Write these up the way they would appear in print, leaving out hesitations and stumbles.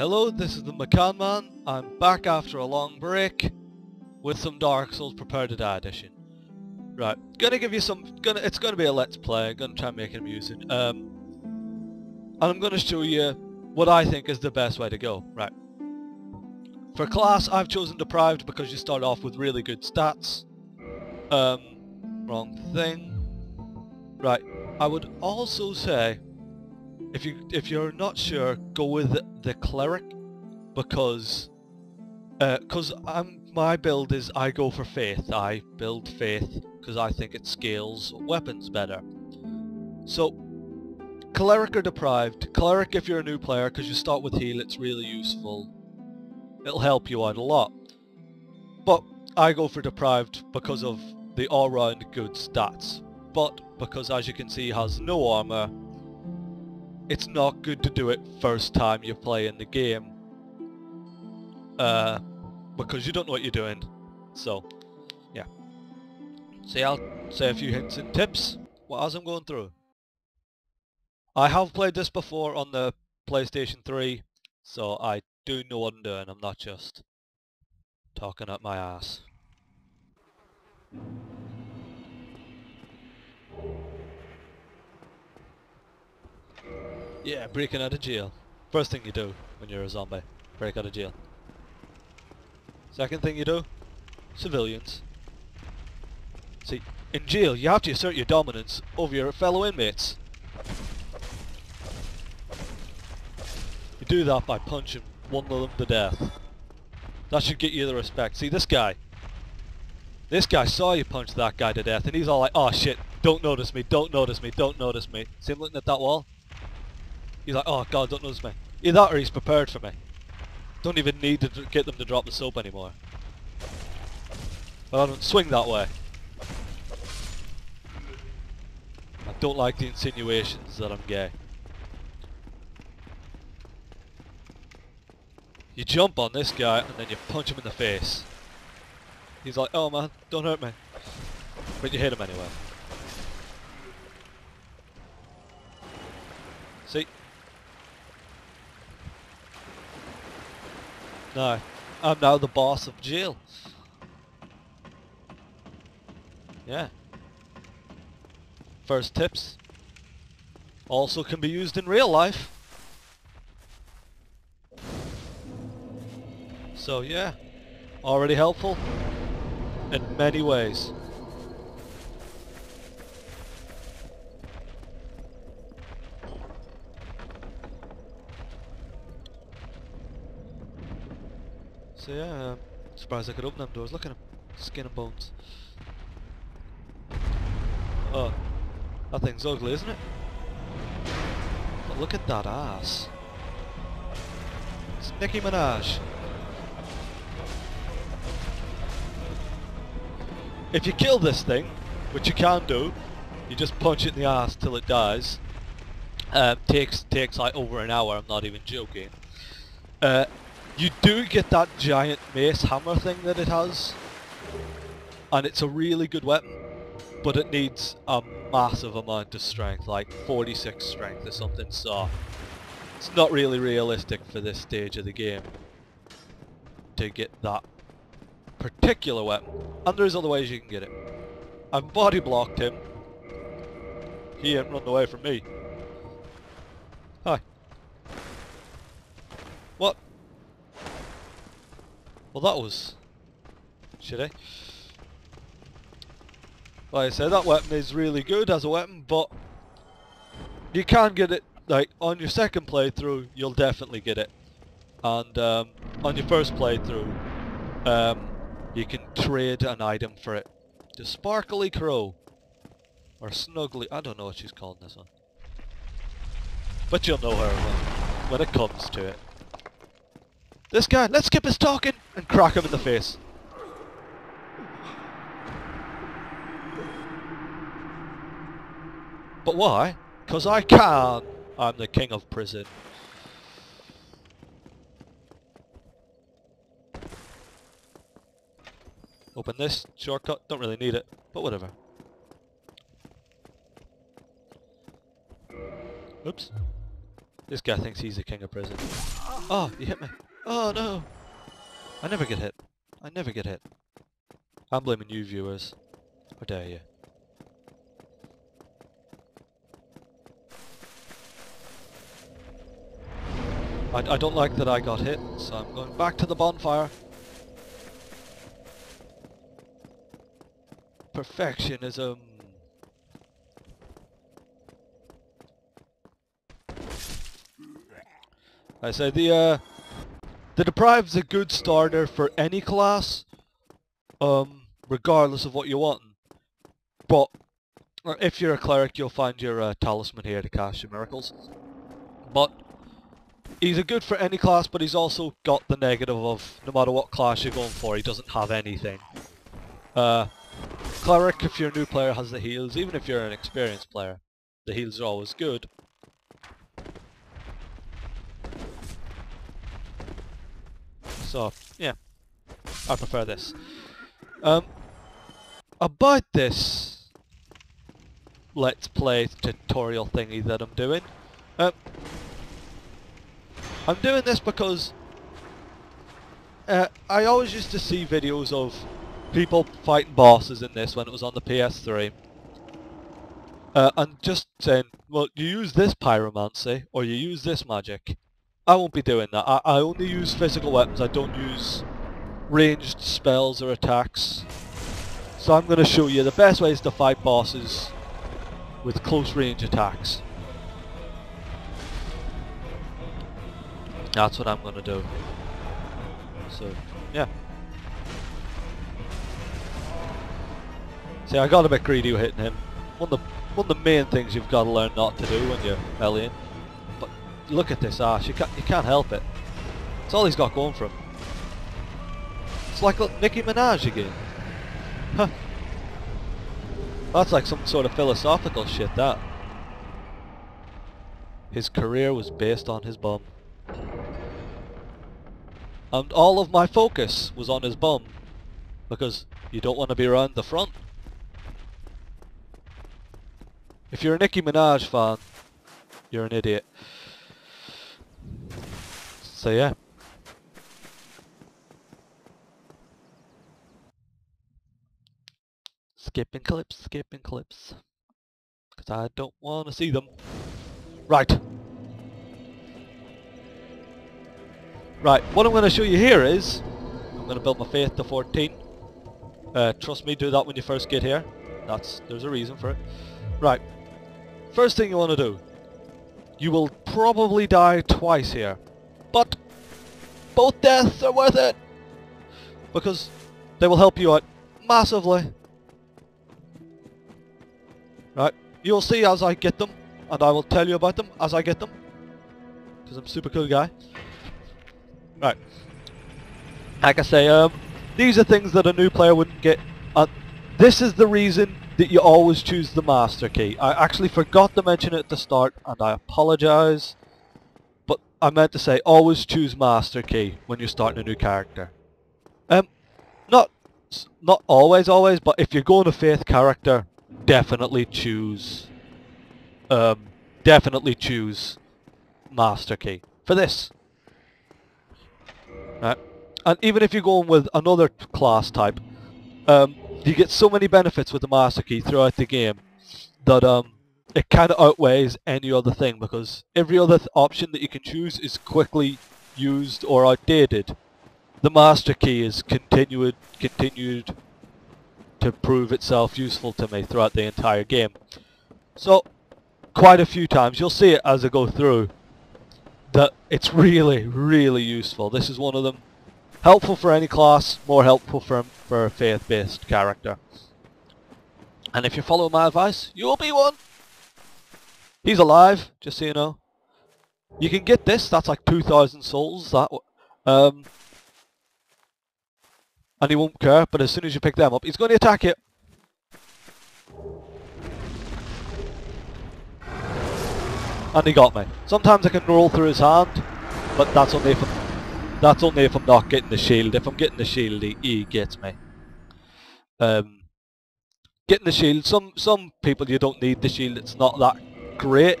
Hello, this is the McCann Man. I'm back after a long break with some Dark Souls Prepare to Die edition. Right, gonna give you some. It's gonna be a let's play. Gonna try and make it amusing. And I'm gonna show you what I think is the best way to go. Right. For class, I've chosen Deprived because you start off with really good stats. Wrong thing. Right. I would also say, if you're not sure, go with the Cleric, because my build is I go for Faith. I build Faith because I think it scales weapons better. So, Cleric or Deprived? Cleric if you're a new player, because you start with heal, it's really useful. It'll help you out a lot. But I go for Deprived because of the all-round good stats. But because, as you can see, he has no armor, it's not good to do it first time you play in the game. Because you don't know what you're doing. So, yeah. See, I'll say a few hints and tips as I'm going through. I have played this before on the PlayStation 3, so I do know what I'm doing. I'm not just talking up my ass. Yeah, breaking out of jail. First thing you do when you're a zombie, break out of jail. Second thing you do, civilians. See, in jail you have to assert your dominance over your fellow inmates. You do that by punching one of them to death. That should get you the respect. See, this guy saw you punch that guy to death and he's all like, oh shit, don't notice me, don't notice me, don't notice me. See him looking at that wall? He's like, oh god, don't notice me. Either that or he's prepared for me. Don't even need to get them to drop the soap anymore. But I don't swing that way. I don't like the insinuations that I'm gay. You jump on this guy and then you punch him in the face. He's like, oh man, don't hurt me. But you hit him anyway. See? No, I'm now the boss of jail. Yeah. First tips. Also can be used in real life. So yeah, already helpful in many ways. So yeah, surprised I could open them doors. Look at him, skin and bones. Oh, that thing's ugly, isn't it? But look at that ass. It's Nikki Minaj. If you kill this thing, which you can do, you just punch it in the ass till it dies. Takes like over an hour, I'm not even joking. You do get that giant mace hammer thing that it has, and it's a really good weapon, but it needs a massive amount of strength, like 46 strength or something, so it's not really realistic for this stage of the game to get that particular weapon. And there's other ways you can get it. I've body blocked him. He ain't run away from me. Hi. What? Well, that was shitty. Like I said, that weapon is really good as a weapon, but you can get it, like, on your second playthrough, you'll definitely get it. And on your first playthrough, you can trade an item for it. The Sparkly Crow. Or Snuggly, I don't know what she's calling this one. But you'll know her when it comes to it. This guy, let's skip his talking and crack him in the face. But why? 'Cause I can. I'm the king of prison. Open this shortcut, don't really need it, but whatever. Oops. This guy thinks he's the king of prison. Oh, he hit me. Oh no! I never get hit. I never get hit. I'm blaming you viewers. How dare you? I don't like that I got hit, so I'm going back to the bonfire. Perfectionism. I say the Deprived's a good starter for any class, regardless of what you want. But if you're a cleric, you'll find your talisman here to cast your miracles. But he's a good for any class, but he's also got the negative of no matter what class you're going for, he doesn't have anything. Cleric, if you're a new player, has the heals. Even if you're an experienced player, the heals are always good. So, yeah, I prefer this. About this let's play tutorial thingy that I'm doing. I'm doing this because I always used to see videos of people fighting bosses in this when it was on the PS3. And just saying, well, you use this pyromancy, or you use this magic. I won't be doing that. I only use physical weapons, I don't use ranged spells or attacks. So I'm going to show you the best ways to fight bosses with close range attacks. That's what I'm going to do. So, yeah. See, I got a bit greedy with hitting him. One of the main things you've got to learn not to do when you're Hellion. But look at this ass, you can't help it. It's all he's got going for him. It's like Nikki Minaj again. Huh. That's like some sort of philosophical shit, that. His career was based on his bum. And all of my focus was on his bum. Because you don't want to be around the front. If you're a Nicki Minaj fan, you're an idiot. So yeah. Skipping clips. Because I don't want to see them. Right. Right, what I'm going to show you here is, I'm going to build my faith to 14. Trust me, do that when you first get here. There's a reason for it. Right. First thing you want to do, you will probably die twice here, but both deaths are worth it, because they will help you out massively. Right, you'll see as I get them, and I will tell you about them as I get them, because I'm a super cool guy. Right, like I say, these are things that a new player wouldn't get, and this is the reason that you always choose the master key. I actually forgot to mention it at the start, and I apologise, but I meant to say always choose master key when you're starting a new character. Not always, but if you're going a faith character, definitely choose master key for this. Right, and even if you're going with another class type, you get so many benefits with the master key throughout the game that it kind of outweighs any other thing, because every other option that you can choose is quickly used or outdated. The master key is continued to prove itself useful to me throughout the entire game. So quite a few times, you'll see it as I go through, that it's really, really useful. This is one of them. Helpful for any class, more helpful for a faith-based character. And if you follow my advice, you'll be one. He's alive, just so you know. You can get this, that's like 2,000 souls, and he won't care, but as soon as you pick them up, he's going to attack you. And he got me. Sometimes I can roll through his hand, but that's only if I'm not getting the shield. If I'm getting the shield, he gets me. Getting the shield, some people you don't need the shield, it's not that great.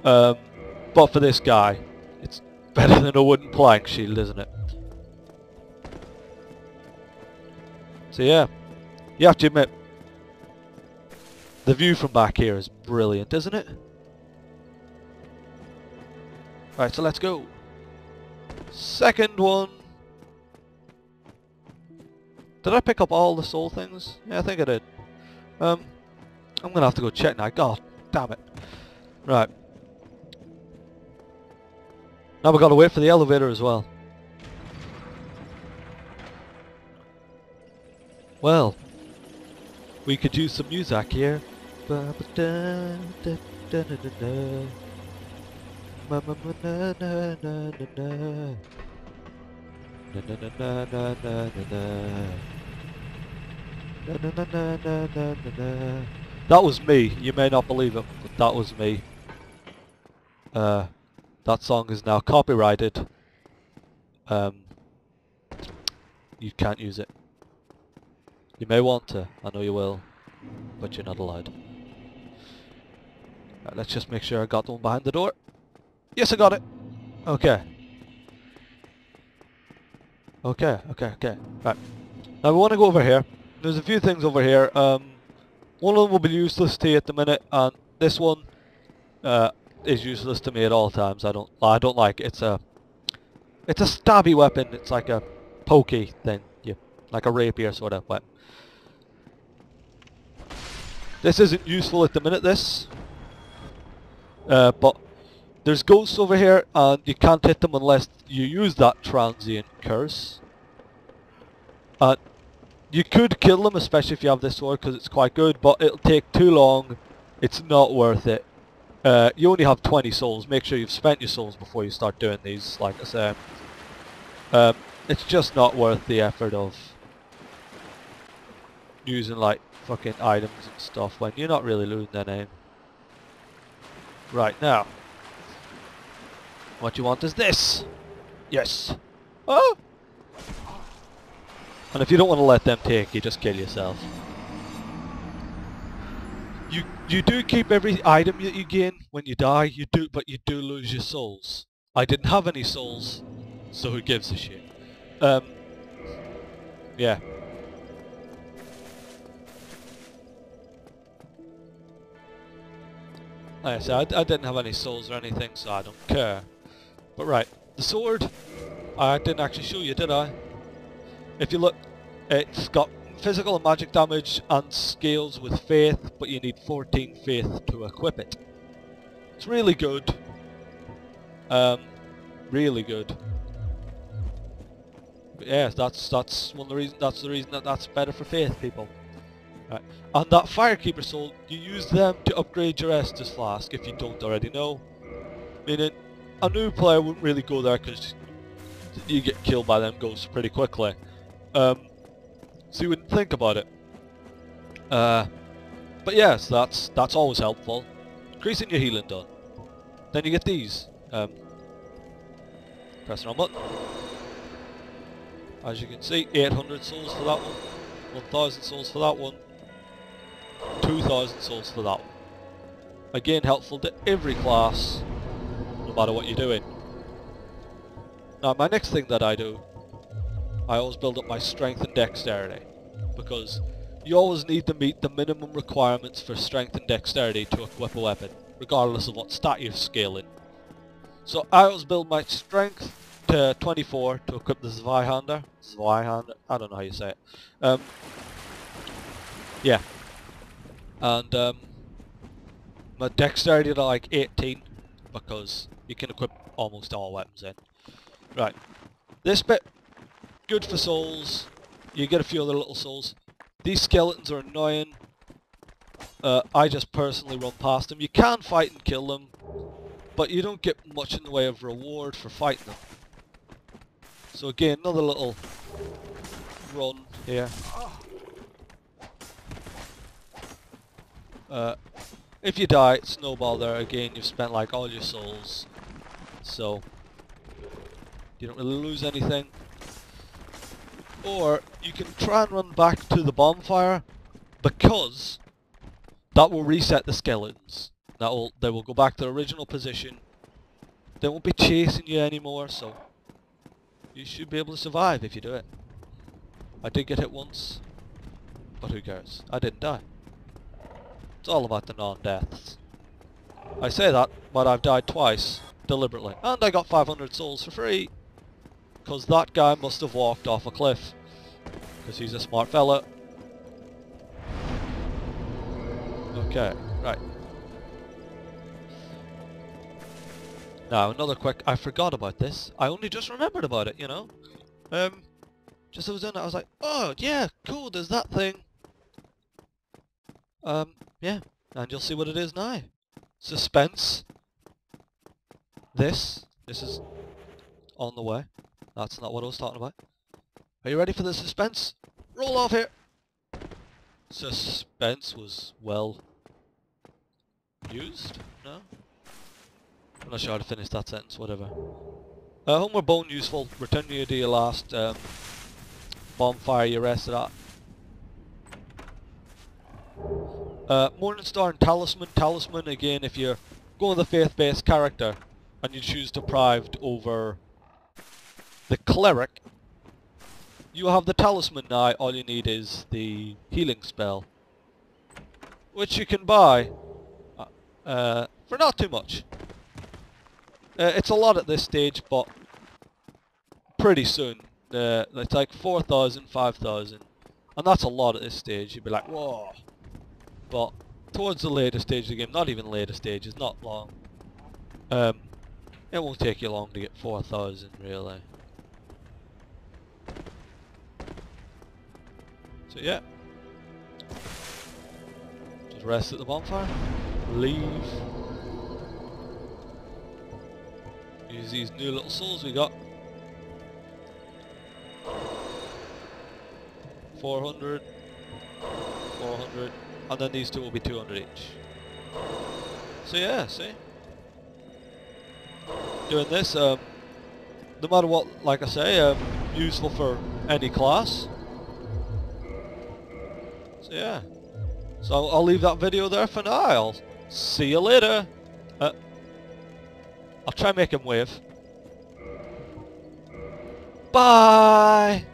But for this guy, it's better than a wooden plank shield, isn't it? So yeah, you have to admit, the view from back here is brilliant, isn't it? Right, so let's go. Second one. Did I pick up all the soul things? Yeah, I think I did. I'm gonna have to go check now. God damn it. Right. Now we've got to wait for the elevator as well. Well, we could use some music here. That was me. You may not believe it, but that was me. That song is now copyrighted. You can't use it. You may want to, I know you will, but you're not allowed. Right, let's just make sure I got the one behind the door. Yes, I got it! Okay. Okay. Right. Now we want to go over here. There's a few things over here. One of them will be useless to you at the minute, and this one is useless to me at all times. I don't like it. It's a stabby weapon. It's like a pokey thing. Like a rapier sort of weapon. This isn't useful at the minute, this. But there's ghosts over here, and you can't hit them unless you use that transient curse. You could kill them, especially if you have this sword, because it's quite good, but it'll take too long. It's not worth it. You only have 20 souls. Make sure you've spent your souls before you start doing these, like I said. It's just not worth the effort of using like fucking items and stuff when you're not really losing any. Right, now what you want is this. Yes. Oh! And if you don't want to let them take you, just kill yourself. You do keep every item that you gain when you die, but you do lose your souls. I didn't have any souls, so who gives a shit? Yeah. Like I said, I didn't have any souls or anything, so I don't care. But right, the sword, I didn't actually show you, did I? If you look, it's got physical and magic damage and scales with faith, but you need 14 faith to equip it. It's really good. Really good. But yes, that's one of the reasons. That's the reason that's better for faith, people. Right. And that Firekeeper soul, you use them to upgrade your Estus Flask if you don't already know. Meaning, a new player wouldn't really go there because you get killed by them ghosts pretty quickly. So you wouldn't think about it. But yes, that's always helpful. Increasing your healing done. Then you get these. Press the wrong button. As you can see, 800 souls for that one, 1000 souls for that one, 2000 souls for that one. Again, helpful to every class, no matter what you're doing. Now my next thing that I do, I always build up my strength and dexterity, because you always need to meet the minimum requirements for strength and dexterity to equip a weapon, regardless of what stat you're scaling. So I always build my strength to 24 to equip the Zweihander. Zweihander, I don't know how you say it. Yeah. And my dexterity to like 18, because you can equip almost all weapons in. Right. This bit, good for souls. You get a few other little souls. These skeletons are annoying. I just personally run past them. You can fight and kill them, but you don't get much in the way of reward for fighting them. So again, another little run here. If you die, snowball there again, you've spent like all your souls. So you don't really lose anything. Or you can try and run back to the bonfire, because that will reset the skeletons. They will go back to their original position. They won't be chasing you anymore, so you should be able to survive if you do it. I did get hit once, but who cares? I didn't die. It's all about the non-deaths. I say that, but I've died twice, deliberately. And I got 500 souls for free, because that guy must have walked off a cliff. Because he's a smart fella. Okay, right. Now, another quick... I forgot about this. I only just remembered about it, you know? Just as I was doing it, I was like, oh, yeah, cool, there's that thing. Yeah, and you'll see what it is now. Suspense. This is on the way. That's not what I was talking about. Are you ready for the suspense? Roll off here! Suspense was well used? No? I'm not sure how to finish that sentence, whatever. Homeward bone useful. Return you to your last bonfire you rested at. Morningstar and Talisman. Talisman, again, if you're going with a faith-based character and you choose Deprived over the Cleric, you have the Talisman now. All you need is the healing spell, which you can buy for not too much. It's a lot at this stage, but pretty soon. It's like 4,000, 5,000, and that's a lot at this stage. You'd be like, whoa. But towards the later stage of the game, not even later stages, not long, it won't take you long to get 4,000, really. So yeah, just rest at the bonfire, leave, use these new little souls we got. 400, 400, and then these two will be 200 each. So yeah, see? Doing this, no matter what, like I say, useful for any class. So yeah. So I'll leave that video there for now. I'll see you later. I'll try and make him wave. Bye!